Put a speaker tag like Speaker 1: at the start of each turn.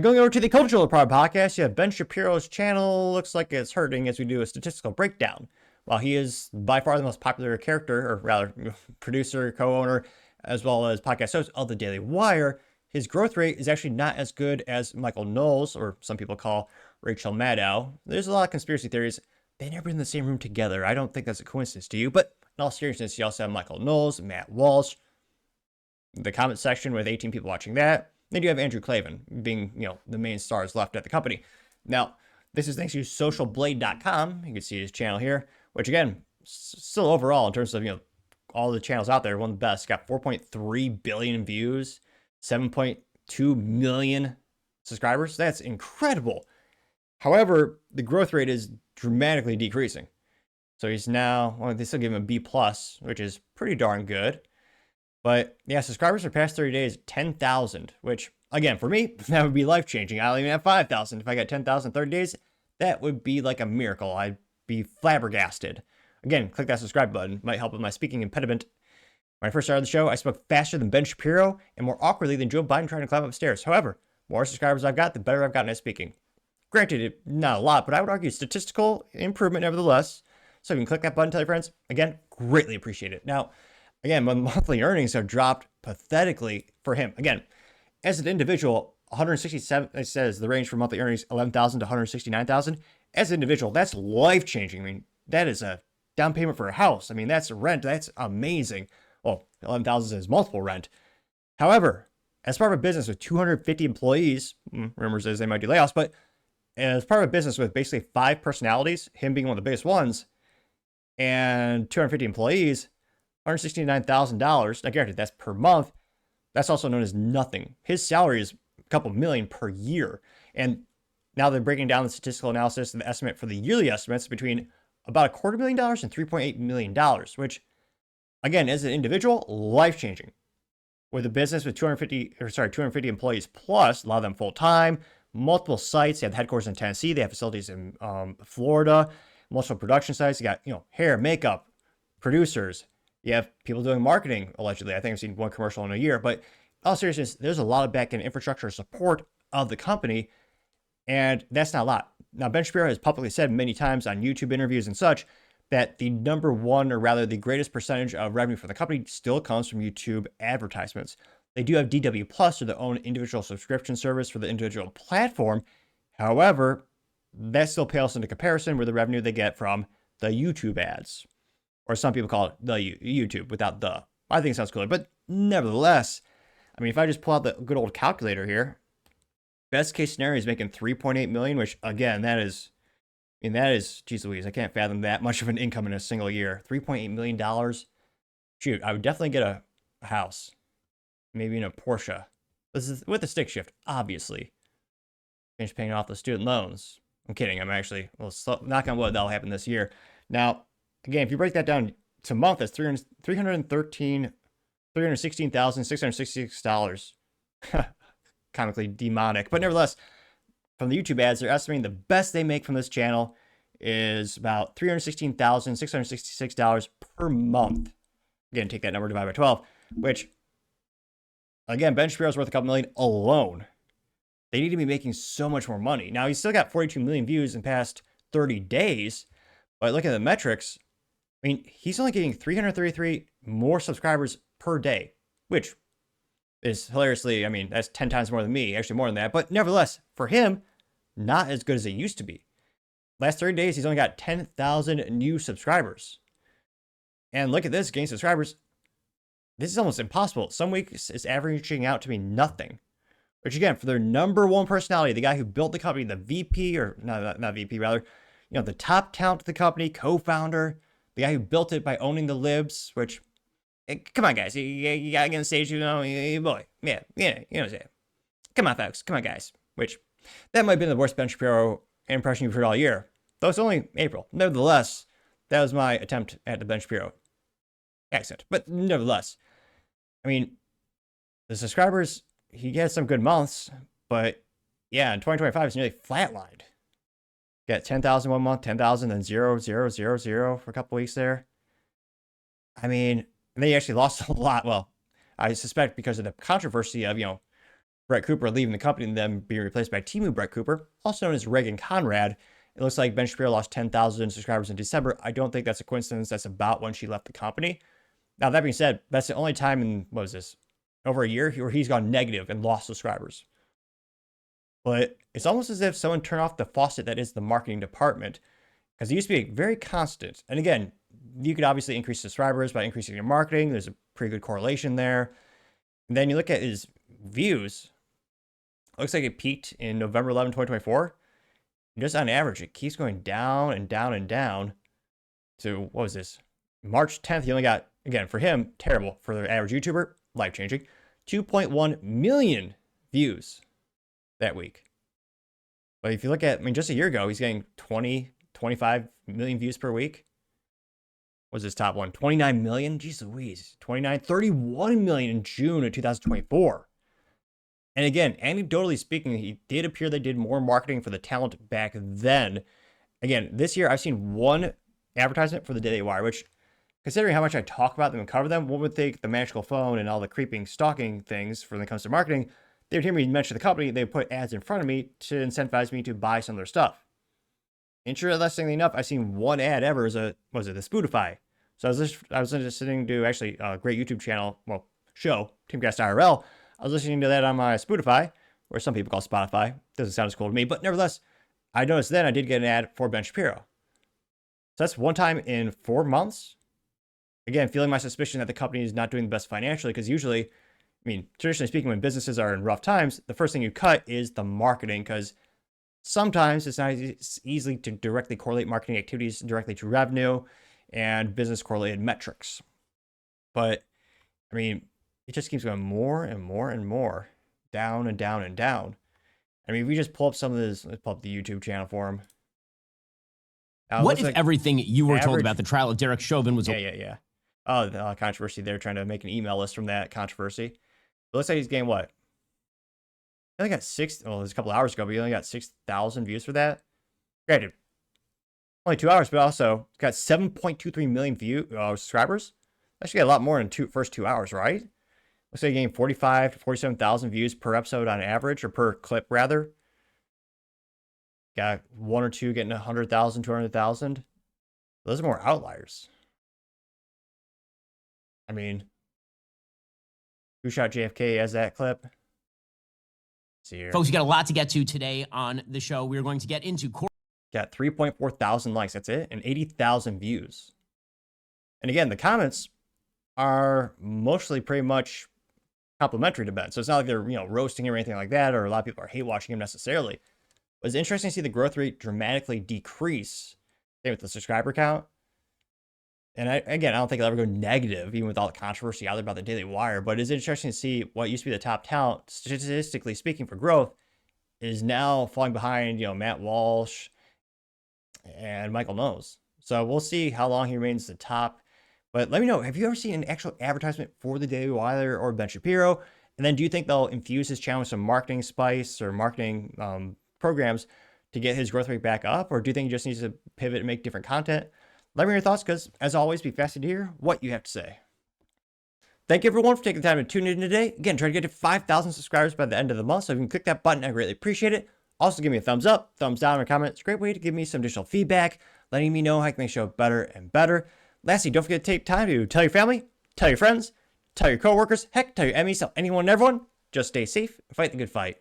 Speaker 1: Going over to the Cultural Part podcast, you have Ben Shapiro's channel. Looks like it's hurting as we do a statistical breakdown. While he is by far the most popular character, or rather, producer, co-owner, as well as podcast host of the Daily Wire, his growth rate is actually not as good as Michael Knowles, or some people call Rachel Maddow. There's a lot of conspiracy theories. They never been in the same room together. I don't think that's a coincidence to you, but in all seriousness, you also have Michael Knowles, Matt Walsh, the comment section with 18 people watching that. Then you have Andrew Klavan being, the main stars left at the company. Now, this is thanks to socialblade.com. You can see his channel here, which again, still overall in terms of, all the channels out there, one of the best. Got 4.3 billion views, 7.2 million subscribers. That's incredible. However, the growth rate is dramatically decreasing. So he's now, they still give him a B+, which is pretty darn good. But yeah, subscribers for past 30 days, 10,000, which again, for me, that would be life-changing. I don't even have 5,000. If I got 10,000 30 days, that would be like a miracle. I'd be flabbergasted. Again, click that subscribe button. Might help with my speaking impediment. When I first started the show, I spoke faster than Ben Shapiro and more awkwardly than Joe Biden trying to climb upstairs. However, the more subscribers I've got, the better I've gotten at speaking. Granted, not a lot, but I would argue statistical improvement nevertheless. So if you can click that button, tell your friends. Again, greatly appreciate it. Now, again, my monthly earnings have dropped pathetically for him. Again, as an individual, 167, it says the range for monthly earnings, 11,000 to 169,000. As an individual, that's life-changing. I mean, that is a down payment for a house. I mean, that's rent. That's amazing. Well, 11,000 is multiple rent. However, as part of a business with 250 employees, rumors is they might do layoffs, but as part of a business with basically 5 personalities, him being one of the biggest ones, and 250 employees, $169,000. Now, granted, that's per month. That's also known as nothing. His salary is a couple million per year. And now they're breaking down the statistical analysis and the estimate for the yearly estimates between about $250,000 and $3.8 million, which, again, as an individual, life-changing. With a business with 250 employees plus, a lot of them full-time, multiple sites. They have headquarters in Tennessee. They have facilities in Florida, multiple production sites. You got, hair, makeup, producers. You have people doing marketing, allegedly. I think I've seen one commercial in a year. But in all seriousness, there's a lot of back-end infrastructure support of the company, and that's not a lot. Now, Ben Shapiro has publicly said many times on YouTube interviews and such that the number one, or rather the greatest percentage of revenue for the company still comes from YouTube advertisements. They do have DW Plus, or their own individual subscription service for the individual platform. However, that still pales into comparison with the revenue they get from the YouTube ads. Or some people call it the YouTube without the. I think it sounds cooler, but nevertheless, I mean, if I just pull out the good old calculator here, best case scenario is making 3.8 million, which again, that is, geez Louise, I can't fathom that much of an income in a single year. $3.8 million. Shoot, I would definitely get a house, maybe in a Porsche. This is with the stick shift, obviously. Finish paying off the student loans. I'm kidding. I'm actually, knock on wood, that'll happen this year. Now, again, if you break that down to month, that's $316,666. Comically demonic. But nevertheless, from the YouTube ads, they're estimating the best they make from this channel is about $316,666 per month. Again, take that number, divide by 12, which, again, Ben Shapiro's worth a couple million alone. They need to be making so much more money. Now, he's still got 42 million views in the past 30 days, but look at the metrics. I mean, he's only getting 333 more subscribers per day, which is hilariously, I mean, that's 10 times more than me, actually more than that. But nevertheless, for him, not as good as it used to be. Last 30 days, he's only got 10,000 new subscribers. And look at this, gaining subscribers. This is almost impossible. Some weeks it's averaging out to be nothing. Which again, for their number one personality, the guy who built the company, the VP, or not VP, rather, the top talent of the company, co-founder, the guy who built it by owning the libs, which, come on, guys, you gotta get on stage, boy, yeah, you know what I'm saying. Come on, folks, come on, guys. Which, that might have been the worst Ben Shapiro impression you've heard all year. Though it's only April. Nevertheless, that was my attempt at the Ben Shapiro accent. But nevertheless, I mean, the subscribers, he had some good months, but yeah, in 2025, it's nearly flatlined. Got 10,000 one month, 10,000, then 0, 0, 0, 0 for a couple weeks there. I mean, they actually lost a lot. Well, I suspect because of the controversy of, Brett Cooper leaving the company and then being replaced by Timu Brett Cooper, also known as Reagan Conrad. It looks like Ben Shapiro lost 10,000 subscribers in December. I don't think that's a coincidence. That's about when she left the company. Now, that being said, that's the only time in, what was this, over a year where he's gone negative and lost subscribers. But it's almost as if someone turned off the faucet that is the marketing department, because it used to be very constant. And again, you could obviously increase subscribers by increasing your marketing. There's a pretty good correlation there. And then you look at his views. It looks like it peaked in November 11, 2024. And just on average, it keeps going down and down and down to, what was this? March 10th, he only got, again, for him, terrible. For the average YouTuber, life-changing, 2.1 million views that week. But if you look at, I mean, just a year ago, he's getting 20, 25 million views per week. What's his top one? 29 million? Jeez Louise. 29, 31 million in June of 2024. And again, anecdotally speaking, it did appear they did more marketing for the talent back then. Again, this year I've seen one advertisement for the Daily Wire, which, considering how much I talk about them and cover them, one would think the magical phone and all the creeping, stalking things when it comes to marketing, they would hear me mention the company, they would put ads in front of me to incentivize me to buy some of their stuff. Interestingly enough, I've seen one ad ever as the Spotify. So I was listening to actually a great YouTube channel, show, Teamcast IRL. I was listening to that on my Spotify, or some people call Spotify. Doesn't sound as cool to me, but nevertheless, I noticed then I did get an ad for Ben Shapiro. So that's one time in 4 months. Again, feeling my suspicion that the company is not doing the best financially, because usually, I mean, traditionally speaking, when businesses are in rough times, the first thing you cut is the marketing, because sometimes it's not easy to directly correlate marketing activities directly to revenue and business correlated metrics. But, I mean, it just keeps going more and more and more, down and down and down. I mean, if we just pull up some of this, let's pull up the YouTube channel for him.
Speaker 2: What if everything you were told about the trial of Derek Chauvin was...
Speaker 1: Yeah. Oh, the controversy. They're trying to make an email list from that controversy. It looks like he's getting what? He only got there's a couple hours ago, but he only got 6,000 views for that. Granted, only 2 hours, but also got 7.23 million subscribers. That should get a lot more in first 2 hours, right? Looks like getting 45 to 47,000 views per episode on average, or per clip rather. Got one or two getting 100,000, 200,000. Those are more outliers. I mean, who shot JFK as that clip? Let's see here.
Speaker 2: Folks, you got a lot to get to today on the show. We're going to get into...
Speaker 1: Got 3.4 thousand likes, that's it, and 80,000 views. And again, the comments are mostly pretty much complimentary to Ben. So it's not like they're, roasting him or anything like that, or a lot of people are hate watching him necessarily. But it's interesting to see the growth rate dramatically decrease, same with the subscriber count. And I don't think it'll ever go negative, even with all the controversy out there about the Daily Wire. But it's interesting to see what used to be the top talent, statistically speaking, for growth, is now falling behind, Matt Walsh and Michael Knowles. So we'll see how long he remains the top. But let me know, have you ever seen an actual advertisement for the Daily Wire or Ben Shapiro? And then do you think they'll infuse his channel with some marketing spice or marketing programs to get his growth rate back up? Or do you think he just needs to pivot and make different content? Let me know your thoughts, because as always, be fascinated to hear what you have to say. Thank you everyone for taking the time to tune in today. Again, try to get to 5,000 subscribers by the end of the month. So if you can click that button, I greatly appreciate it. Also, give me a thumbs up, thumbs down, or a comment. It's a great way to give me some additional feedback, letting me know how I can make the show better and better. Lastly, don't forget to take time to tell your family, tell your friends, tell your coworkers, heck, tell your enemies, tell anyone and everyone. Just stay safe and fight the good fight.